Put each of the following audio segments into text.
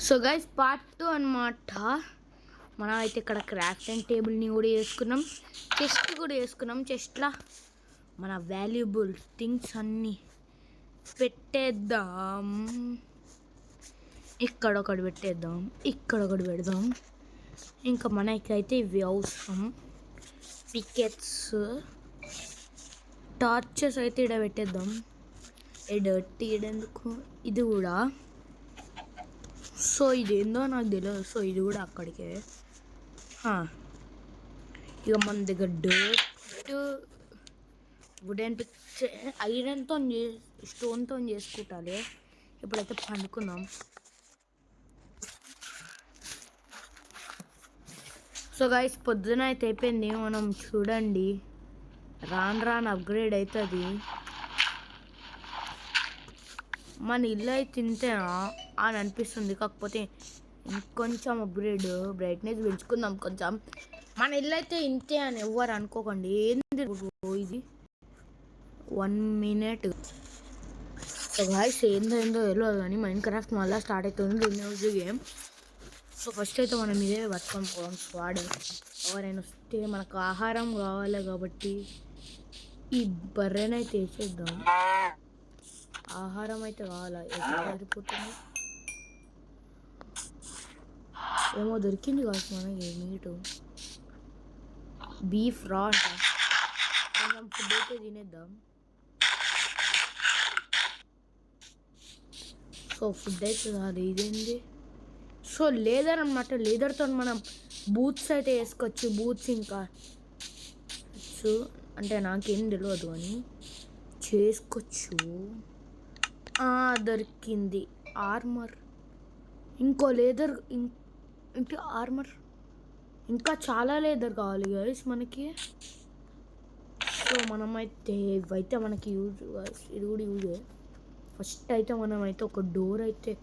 So guys part 2 అనమాట. మనం అయితే ఇక్కడ క్రాఫ్టింగ్ టేబుల్ని కూడా వేసుకున్నాం, చెస్ట్ కూడా వేసుకున్నాం. చెస్ట్లో మన వాల్యుబుల్ థింగ్స్ అన్నీ పెట్టేద్దాం. ఇక్కడ ఒకటి పెట్టేద్దాం, ఇక్కడ ఒకటి పెడదాం. ఇంకా మనకైతే ఇవి అవసరం. పికెట్స్, టార్చెస్ అయితే ఇక్కడ పెట్టేద్దాం. డర్టీ ఎందుకు, ఇది కూడా. సో ఇదేందో నాకు తెలియదు. సో ఇది కూడా అక్కడికే. ఇక మన దగ్గర డర్ట్, వుడెన్ పిక్చర్, ఐరన్తో స్టోన్తో చేసుకుంటాలి. ఇప్పుడైతే పండుకుందాం. సో గైస్ పొద్దున అయితే అయిపోయింది. మనం చూడండి, రాను అప్గ్రేడ్ అవుతుంది. మన ఇల్లు అయితే ఇంతేనా అని అనిపిస్తుంది. కాకపోతే ఇంకొంచెం అప్గ్రేడ్, బ్రైట్నెస్ పెంచుకుందాం కొంచెం. మన ఇల్లు అయితే ఇంతే అని ఎవ్వరు అనుకోకండి. ఏంది ఇది 1 minute. సో గాయస్ ఏందో తెలియదు కానీ మైండ్ క్రాఫ్ట్ మళ్ళీ స్టార్ట్ అవుతుంది, న్యూస్ గేమ్. సో ఫస్ట్ అయితే మనం ఇదే పట్టుకొని పోవడం స్క్వాడ్. ఎవరైనా వస్తే మనకు ఆహారం కావాలి కాబట్టి ఈ బర్రెనైతే వేసేద్దాం. ఆహారం అయితే కావాలా, సరిపోతుంది. ఏమో దొరికింది కాదు మనకి మీటు, బీఫ్ రా అంట. కొంచెం ఫుడ్ అయితే తినేద్దాం. సో ఫుడ్ అయితే కాదు, ఇదేంది. సో లేదర్ అనమాట. లేదర్తో మనం బూట్స్ అయితే వేసుకోవచ్చు. బూట్స్ ఇంకా అంటే నాకేం తెలియదు అని చేసుకోవచ్చు. దొరికింది ఆర్మర్. ఇంకో లేదర్, ఇంకా ఆర్మర్, ఇంకా చాలా లేదర్ కావాలి గైస్ మనకి. సో మనమైతే ఇవైతే మనకి యూజ్, ఇది కూడా యూజే. ఫస్ట్ అయితే మనమైతే ఒక డోర్ అయితే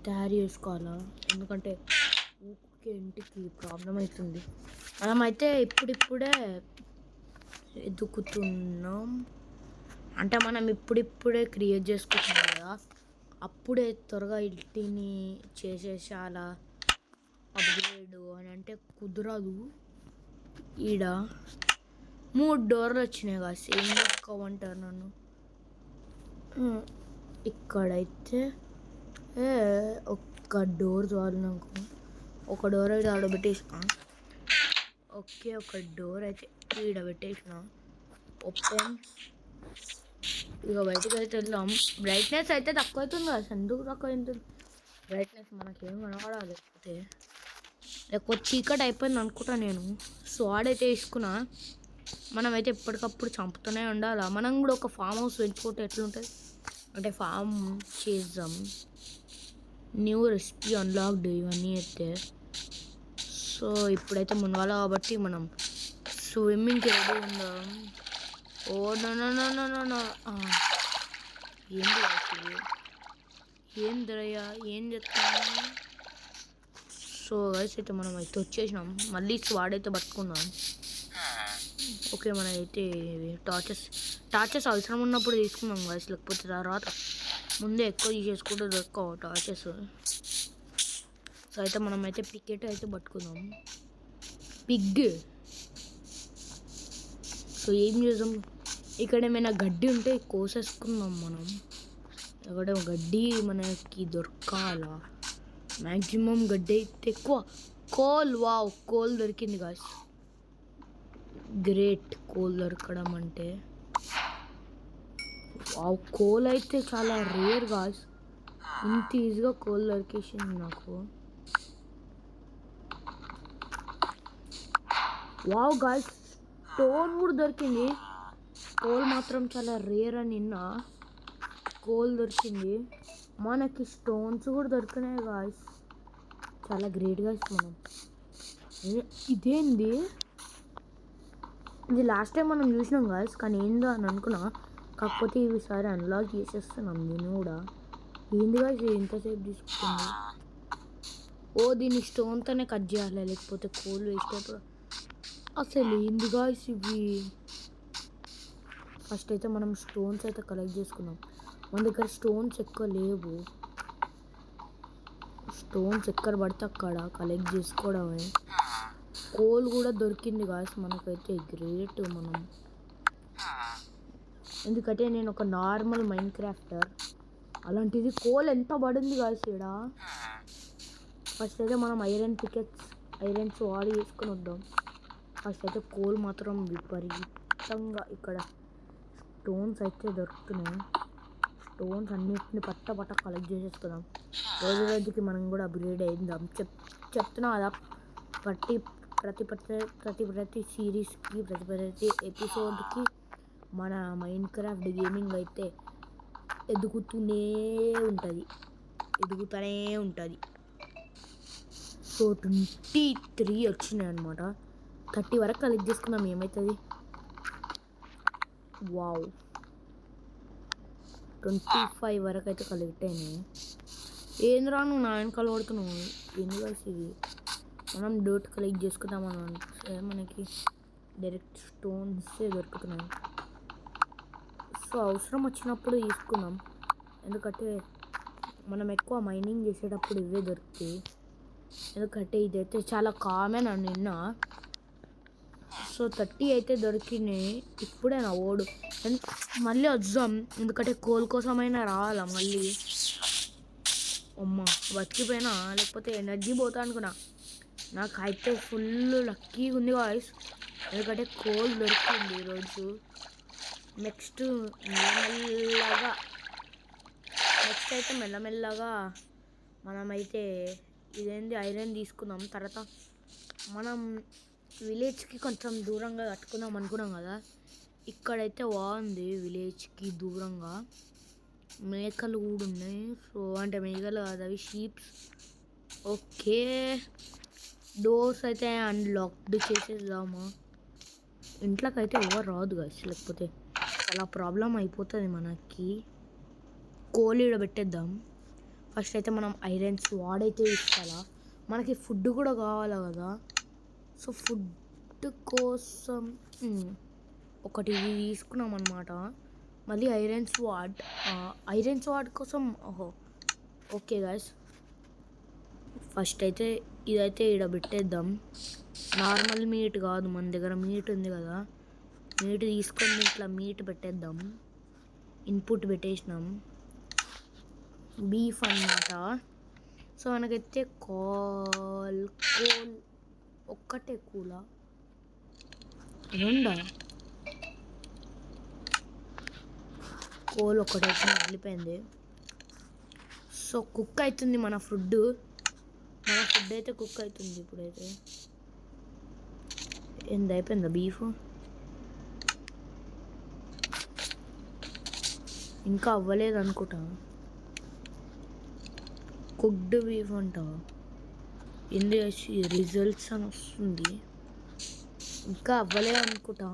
తయారు చేసుకోవాలా, ఎందుకంటే ఊరికే ఇంటికి ప్రాబ్లం అవుతుంది. మనమైతే ఇప్పుడిప్పుడే ఎదుగుతున్నాం. అంటే మనం ఇప్పుడిప్పుడే క్రియేట్ చేసుకుంటున్నాం కదా, అప్పుడే త్వరగా ఇంటిని చేసేసాలా అప్గ్రేడ్ అని అంటే కుదరదు. ఈడ 3 డోర్లు వచ్చినాయి కదా, సేమ్ చేసుకోమంటారు నన్ను. ఇక్కడైతే ఒక్క డోర్ చాలు నాకు. ఒక డోర్ అయితే ఆడ పెట్టేసిన. ఓకే, ఒక డోర్ అయితే ఈడ పెట్టేసిన. ఓపెన్. ఇక బయటకు అయితే వెళ్దాం. బ్రైట్నెస్ అయితే తక్కువ అవుతుంది కదా, ఎందుకు తక్కువ అవుతుంది బ్రైట్నెస్? మనకేం కనబడాలి, లేకపోతే చీకటి అయిపోయింది అనుకుంటా నేను. స్వాడ్ అయితే వేసుకున్నా. మనమైతే ఎప్పటికప్పుడు చంపుతూనే ఉండాలి. మనం కూడా ఒక ఫామ్ హౌస్ పెంచుకుంటే ఎట్లుంటుంది అంటే, ఫామ్ చేద్దాం. న్యూ రెసిపీ అన్లాక్డ్ ఇవన్నీ అయితే. సో ఇప్పుడైతే మునగాల కాబట్టి మనం స్విమ్మింగ్కి రెడీ ఉందాం. ఓ నో ఏంది అసలు, ఏంద్రయ్యా ఏం చెప్తాను. సో గైస్ అయితే మనం అయితే వచ్చేసినాం. మళ్ళీ స్వాడ్ అయితే పట్టుకుందాం. ఓకే, మనమైతే టార్చెస్ అవసరం ఉన్నప్పుడు తీసుకుందాం గైస్, లేకపోతే తర్వాత ముందే ఎక్కువ తీసేసుకుంటే దొరకవు టార్చెస్. సో అయితే మనమైతే పికెట్ అయితే పట్టుకుందాం. పిగ్. సో ఏం చేద్దాం, ఇక్కడ ఏమైనా గడ్డి ఉంటే కోసేసుకుందాం మనం. ఎక్కడ గడ్డి మనకి దొరకాలా, మ్యాక్సిమం గడ్డి అయితే ఎక్కువ. కోల్, వావ్ కోల్ దొరికింది గాయ్స్. గ్రేట్, కోల్ దొరకడం అంటే. వావ్ కోల్ అయితే చాలా రేర్ గాయ్స్. ఇంత ఈజీగా కోల్ దొరికేసింది నాకు. వావ్ గాయ్స్, స్టోన్ కూడా దొరికింది. కోల్ మాత్రం చాలా రేర్ అని నిన్న. కోల్ దొరికింది మనకి, స్టోన్స్ కూడా దొరికినాయి గాయ్స్. చాలా గ్రేట్ గాయ్స్ మనం. ఇదేంది, ఇది లాస్ట్ టైం మనం చూసినాం గాయ్స్, కానీ ఏందో అని అనుకున్నా. కాకపోతే ఈసారి అన్లాక్ చేసేస్తున్నాం నేను కూడా. ఏంది గాయ్స్ ఎంతసేపు తీసుకుంటుంది. ఓ దీన్ని స్టోన్తోనే కట్ చేయాలి, లేకపోతే కోల్ వేస్ట్ అయిపోయి. అసలు ఏంది గాయ్స్ ఇవి. ఫస్ట్ అయితే మనం స్టోన్స్ అయితే కలెక్ట్ చేసుకున్నాం. మన దగ్గర స్టోన్స్ ఎక్కువ లేవు. స్టోన్స్ ఎక్కడ పడితే అక్కడ కలెక్ట్ చేసుకోవడమే. కోల్ కూడా దొరికింది గాయస్ మనకైతే, గ్రేట్ మనం. ఎందుకంటే నేను ఒక నార్మల్ మైండ్ క్రాఫ్టర్, అలాంటిది కోల్ ఎంత పడింది గాయస్ ఈడ. ఫస్ట్ అయితే మనం ఐరన్స్ వాడి చేసుకొని వద్దాం. ఫస్ట్ అయితే కోల్ మాత్రం విపరీతంగా ఇక్కడ స్టోన్స్ అయితే దొరుకుతున్నాయి. స్టోన్స్ అన్నిటిని పట్ట కలెక్ట్ చేసేసుకుందాం. రోజు రోజుకి మనం కూడా అప్గ్రేడ్ అయిందాం. చెప్తున్నా కదా, ప్రతి సిరీస్కి ప్రతి ఎపిసోడ్కి మన మైండ్ క్రాఫ్ట్ గేమింగ్ అయితే ఎదుగుతూనే ఉంటుంది. సో 23 వచ్చినాయి అనమాట. 30 వరకు కలెక్ట్ చేసుకుందాం, ఏమవుతుంది. వావ్, 25 వరకు అయితే కలెక్ట్ అయినాయి. ఏంద్రా నువ్వు నా వెనకాల పడుతున్నావు, ఏంది కలిసి ఇది. మనం డోట్ కలెక్ట్ చేసుకుందామని అంటే మనకి డైరెక్ట్ స్టోన్సే దొరుకుతున్నాయి. సో అవసరం వచ్చినప్పుడు తీసుకుందాం, ఎందుకంటే మనం ఎక్కువ మైనింగ్ చేసేటప్పుడు ఇవే దొరుకుతాయి. ఎందుకంటే ఇదైతే చాలా కామన్ అని నిన్న. సో 30 అయితే దొరికినాయి. ఇప్పుడే నా ఓడు మళ్ళీ వద్దాం, ఎందుకంటే కోల్ కోసమైనా రావాలా మళ్ళీ. అమ్మ బతికిపోయినా, లేకపోతే ఎనర్జీ పోతా అనుకున్నా. నాకైతే ఫుల్ లక్కీగా ఉంది గాయ్స్, ఎందుకంటే కోల్ దొరికింది ఈరోజు. నెక్స్ట్ అయితే మెల్లమెల్లగా మనమైతే ఇదేంది ఐరన్ తీసుకుందాం. తర్వాత మనం విలేజ్కి కొంచెం దూరంగా కట్టుకుందాం అనుకున్నాం కదా. ఇక్కడైతే బాగుంది, విలేజ్కి దూరంగా మేకలు కూడా ఉన్నాయి. సో అంటే మేకలు కాదు, అవి షీప్స్. ఓకే, డోర్స్ అయితే అన్లాక్డ్ చేసేద్దామా. ఇంట్లోకి అయితే ఎవరు రాదు గాయస్, లేకపోతే చాలా ప్రాబ్లం అయిపోతుంది మనకి. కోల్ పెట్టేద్దాం. ఫస్ట్ అయితే మనం ఐరన్స్ వాడైతే ఇస్తాలా, మనకి ఫుడ్ కూడా కావాలి కదా. సో ఫుడ్ కోసం ఒకటి తీసుకున్నాం అన్నమాట. మళ్ళీ ఐరన్స్ వాడ్ కోసం ఓకే గాయస్, ఫస్ట్ అయితే ఇదైతే ఈడ పెట్టేద్దాం. నార్మల్ మీట్ కాదు, మన దగ్గర మీట్ ఉంది కదా, మీట్ తీసుకొని ఇట్లా మీట్ పెట్టేద్దాం. ఇన్పుట్ పెట్టేసినాం, బీఫ్ అన్నమాట. సో మనకైతే కోల్ ఒక్కటే కూలా రెండా, కోల్ ఒకటైతే మిగిలిపోయింది. సో కుక్ అవుతుంది మన ఫుడ్ అయితే కుక్ అవుతుంది ఇప్పుడైతే. ఎంత అయిపోయిందా బీఫ్, ఇంకా అవ్వలేదు అనుకుంటా. కుక్డ్ బీఫ్ అంట, ఎందు రిజల్ట్స్ అని వస్తుంది, ఇంకా అవ్వలేదు అనుకుంటా.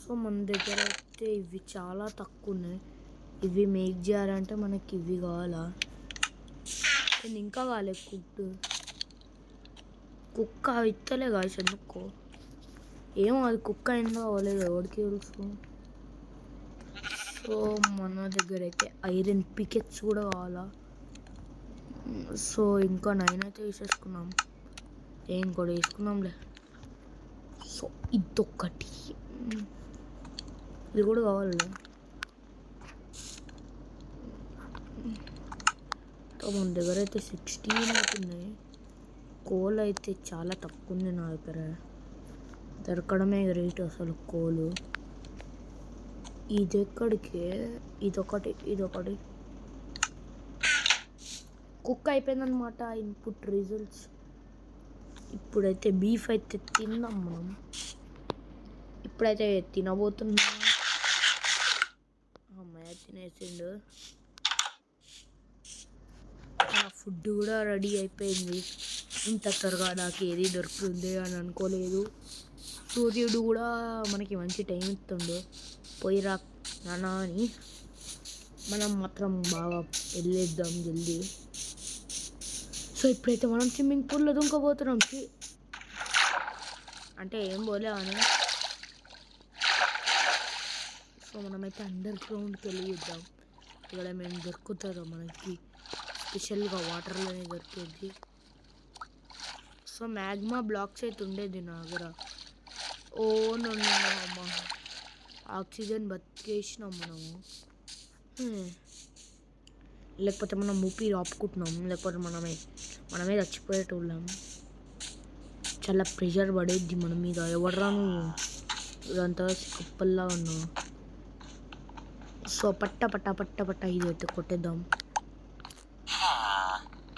సో మన దగ్గర అయితే ఇవి చాలా తక్కువ ఉన్నాయి. ఇవి మేక్ చేయాలంటే మనకి ఇవి కావాలా, ఇంకా కాలే కుక్క ఇస్తలే కాదు ఎందుకో, ఏమో అది కుక్క అయిందో అవ్వలేదు ఎవరికి తెలుసు. సో మన దగ్గర అయితే ఐరన్ పికెట్స్ కూడా కావాలా. సో ఇంకా 9 అయితే వేసేసుకున్నాం, ఇంకోటి వేసుకున్నాంలే. సో ఇదొక్కటి, ఇది కూడా కావాలి. మన దగ్గర అయితే 16 అవుతున్నాయి. కోల్ అయితే చాలా తక్కువ ఉంది నా దగ్గర, దొరకడమే గ్రేట్ అసలు కోలు. ఇది ఎక్కడికి, ఇదొకటి కుక్ అయిపోయిందనమాట. Input results. ఇప్పుడైతే బీఫ్ అయితే తిందాం మనం. ఇప్పుడైతే తినబోతున్నా. అమ్మాయి తినేసిండు, ఫుడ్ కూడా రెడీ అయిపోయింది. ఇంత త్వరగా నాకు ఏది దొరుకుతుంది అని అనుకోలేదు. సూర్యుడు కూడా మనకి మంచి టైం ఇస్తుండు, పోయిరా నాన్న అని. మనం మాత్రం బాగా వెళ్ళేద్దాం జల్దీ. సో ఇప్పుడైతే మనం స్విమ్మింగ్ పూల్లో దుంకబోతున్నాం. అంటే ఏం పోలే అని. సో మనమైతే అండర్ గ్రౌండ్కి వెళ్ళిద్దాం, ఇక్కడ మేము దొరుకుతుందో మనకి స్పెషల్గా వాటర్లోనే దొరికేది. సో మ్యాగ్మా బ్లాక్స్ అయితే ఉండేది నా దగ్గర. ఓ నన్ను అమ్మ ఆక్సిజన్ బతికేసినాం మనము. లేకపోతే మనం ఊపిరి ఆపుకుంటున్నాం, లేకపోతే మనమే చచ్చిపోయేటోళ్ళం. చాలా ప్రెషర్ పడేద్ది మన మీద. ఎవర్రా నువ్వు ఇదంతా కుప్పల్లా ఉన్నావు. సో పట్ట ఇదైతే కొట్టేద్దాం,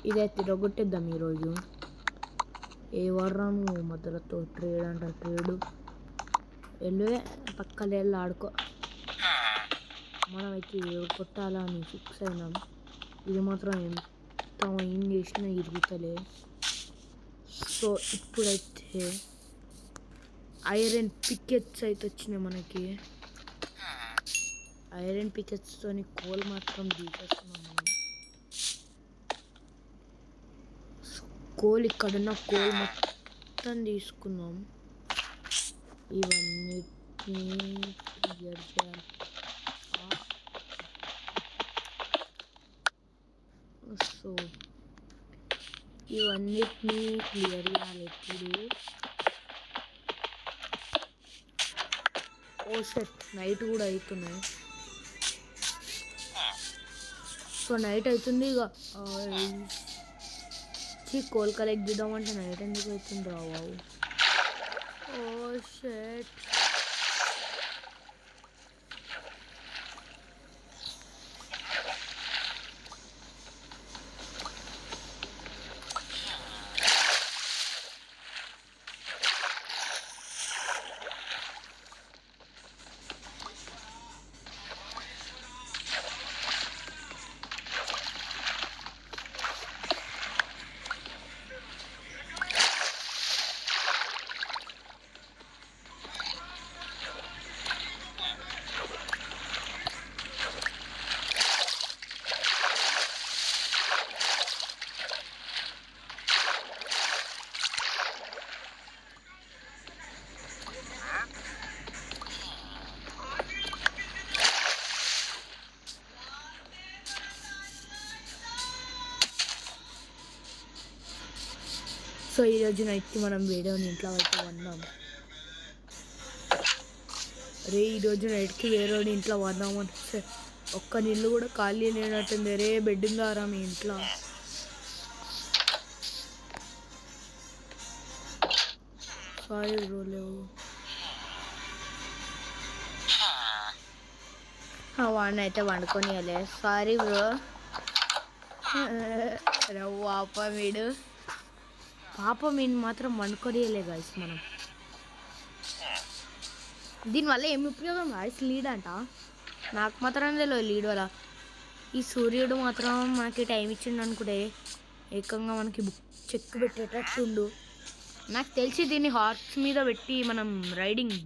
ఇదైతే రొగొట్టేద్దాం ఈరోజు. ఎవర్రా నువ్వు మధ్యలో ట్రేడ్ అంట, ట్రేడు వెళ్ళే పక్కన వెళ్ళి ఆడుకో. మనమైతే కొట్టాలని ఫిక్స్ అయినాం. ఇది మాత్రం ఎంత ఏం చేసినా ఇరుగుతలే. సో ఇప్పుడైతే ఐరన్ పికెట్స్ అయితే వచ్చినాయి మనకి. ఐరన్ పికెట్స్తోని కోల్ మాత్రం తీసేస్తున్నాం మనం. కోల్ ఇక్కడున్న కోల్ మొత్తం తీసుకున్నాం. ఇవన్నిటిని క్లియర్ చేయాలి. సో ఇవన్నిటిని క్లియర్ చేయాలి ఇప్పుడు. ఓ షట్, నైట్ కూడా అవుతున్నాయి. సో నైట్ అవుతుంది ఇక. కోల్ కలెక్ట్ చేద్దామంటే నైట్ ఎందుకు అవుతుంది రా బాబు. ఓ షట్, సో ఈరోజు నైట్కి మనం వేరేవాడిని ఇంట్లో అయితే వన్నాం. రే ఈరోజు నైట్కి వేరేవాడి ఇంట్లో వన్నాం అంటే ఒక్క నీళ్ళు కూడా ఖాళీ లేనట్టుంది. రే బెడ్ ఉందారా మీ ఇంట్లో? సారీ బ్రో, లేవు. వాడిని అయితే వండుకొని సారీ బ్రో. పాప వీడిని మాత్రం వండుకొనియలే గాయస్ మనం. దీనివల్ల ఏమి ఉపయోగం గాయస్? లీడ్ అంట, నాకు మాత్రం తెలియదు లీడ్ వల్ల. ఈ సూర్యుడు మాత్రం మనకి టైం ఇచ్చిండు అనుకుంటే ఏకంగా మనకి చెక్ పెట్టేటట్టుండు. నాకు తెలిసి దీన్ని హార్స్ మీద పెట్టి మనం రైడింగ్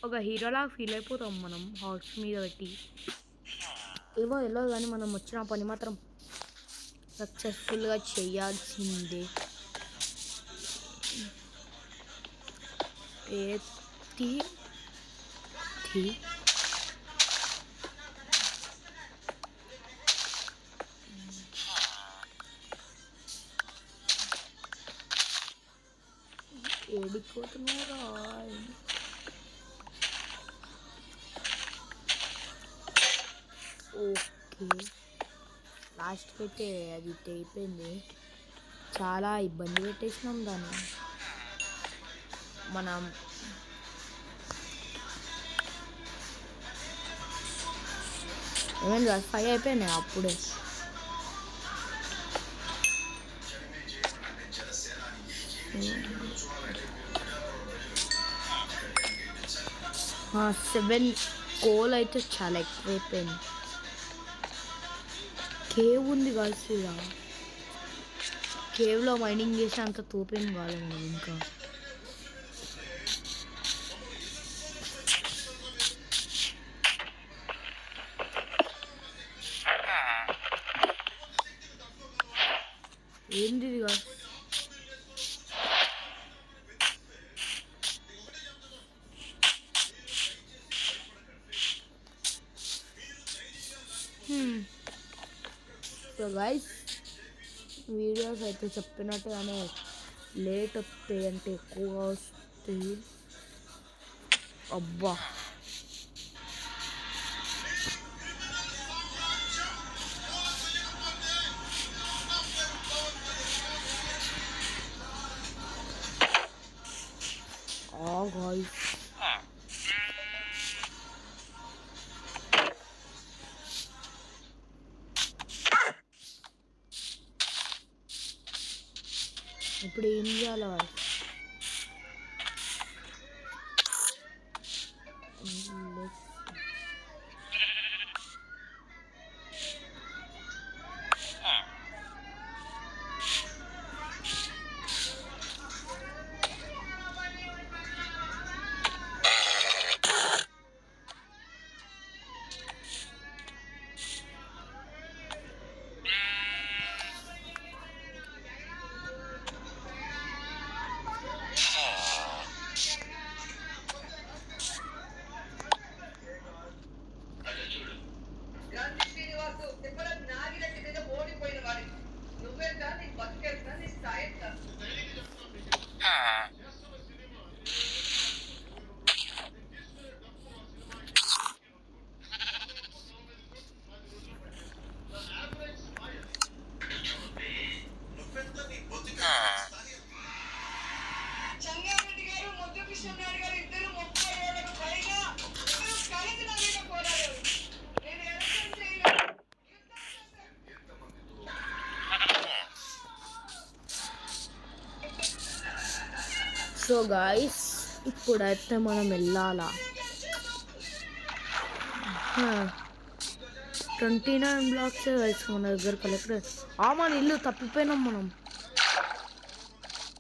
ఒక హీరోలా ఫీల్ అయిపోతాం మనం హార్స్ మీద పెట్టి. ఏమో తెలియదు కానీ మనం వచ్చిన పని మాత్రం సక్సెస్ఫుల్గా చేయాల్సిందే. ఏడిపోతున్నారా? ఓకే, లాస్ట్కి అయితే అది అయిపోయింది. చాలా ఇబ్బంది పెట్టేసినాం దాన్ని మనం. ఏమైంది? 5 అయిపోయినాయి అప్పుడే. సెవెన్ కోల్ అయితే చాలా ఎక్కువైపోయింది. కేవ్ ఉంది కలిసి, కేవ్లో మైనింగ్ చేసి అంత తోపేం కాదు ఇంకా. ఏంది ఇది కాదు? సో గైస్ వీడియోస్ అయితే చెప్పినట్టుగానే లేట్ వస్తాయి అంటే ఎక్కువగా వస్తాయి. అబ్బా గాయ్స్ ఇప్పుడు ఏం చేయాలి సో గాయస్ ఇప్పుడైతే మనం వెళ్ళాలా 29 బ్లాక్స్ గైస్ మన దగ్గర కలెక్టర్ మన ఇల్లు తప్పిపోయినాం మనం.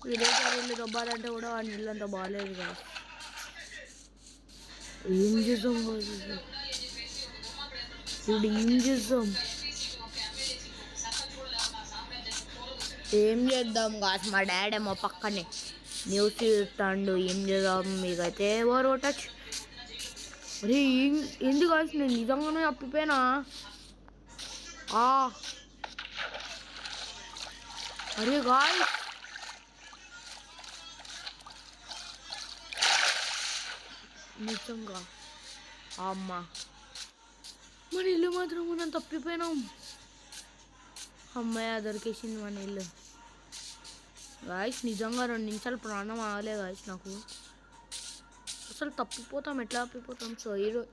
విలేజర్ ఇల్లు దొబ్బాలంటే కూడా వాడి ఇల్లు అంత బాగాలేదు కదా. ఏం చేద్దాం ఇప్పుడు ఏం చేద్దాం కాదు మా డాడీ మా పక్కనే న్యూస్ ఇస్తాడు. ఏం చేద్దాం మీకైతే ఎవరు టచ్ అరే ఎందుకు కాదు నేను నిజంగానే తప్పిపోయినా. అరే గాయ్ నిజంగా అమ్మా మన ఇల్లు మాత్రం మనం తప్పిపోయినాం. అమ్మాయి దొరికేసింది మన ఇల్లు. గాయస్ నిజంగా 2 నిమిషాలు ప్రాణం ఆగలే గాయస్ నాకు. అసలు తప్పిపోతాం ఎట్లా తప్పిపోతాం. సో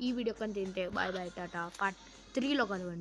ఈ వీడియో కంటే బాయ్ బాయ్ టాటా. పార్ట్ 3లో కలవండి.